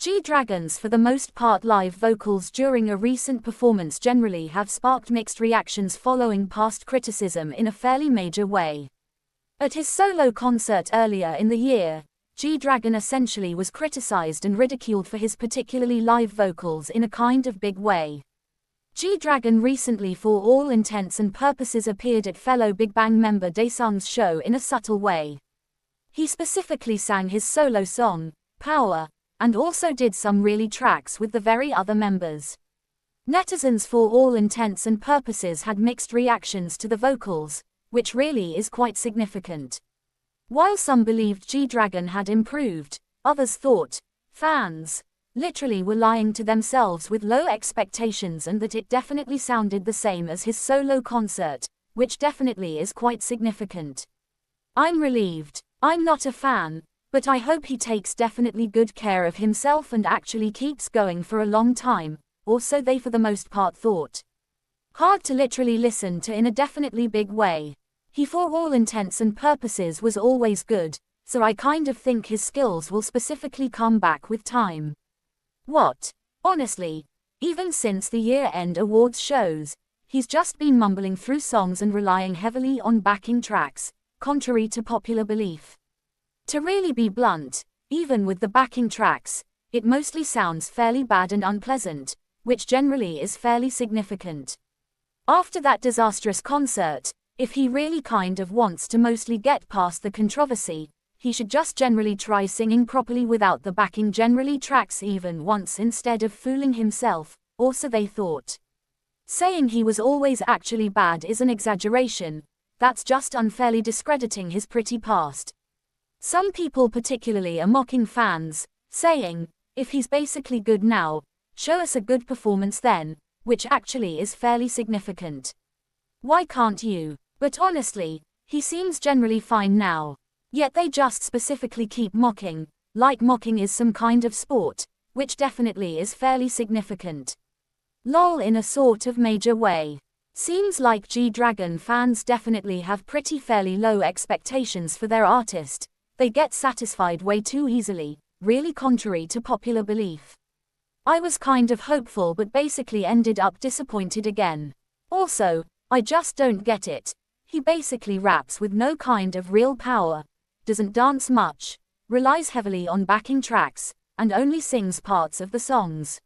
G-Dragon's for the most part live vocals during a recent performance generally have sparked mixed reactions following past criticism in a fairly major way. At his solo concert earlier in the year, G-Dragon essentially was criticized and ridiculed for his particularly live vocals in a kind of big way. G-Dragon recently for all intents and purposes appeared at fellow Big Bang member Daesung's show in a subtle way. He specifically sang his solo song, Power, and also did some really tracks with the very other members. Netizens for all intents and purposes had mixed reactions to the vocals, which really is quite significant. While some believed G-Dragon had improved, others thought fans literally were lying to themselves with low expectations and that it definitely sounded the same as his solo concert, which definitely is quite significant. I'm relieved. I'm not a fan, but I hope he takes definitely good care of himself and actually keeps going for a long time, or so they for the most part thought. Hard to literally listen to in a definitely big way. He for all intents and purposes was always good, so I kind of think his skills will specifically come back with time. What? Honestly, even since the year-end awards shows, he's just been mumbling through songs and relying heavily on backing tracks, contrary to popular belief. To really be blunt, even with the backing tracks, it mostly sounds fairly bad and unpleasant, which generally is fairly significant. After that disastrous concert, if he really kind of wants to mostly get past the controversy, he should just generally try singing properly without the backing generally tracks even once instead of fooling himself, or so they thought. Saying he was always actually bad is an exaggeration, that's just unfairly discrediting his pretty past. Some people particularly are mocking fans, saying, if he's basically good now, show us a good performance then, which actually is fairly significant. Why can't you? But honestly, he seems generally fine now. Yet they just specifically keep mocking, like mocking is some kind of sport, which definitely is fairly significant. Lol in a sort of major way. Seems like G-Dragon fans definitely have pretty fairly low expectations for their artist. They get satisfied way too easily, really contrary to popular belief. I was kind of hopeful but basically ended up disappointed again. Also, I just don't get it. He basically raps with no kind of real power, doesn't dance much, relies heavily on backing tracks, and only sings parts of the songs.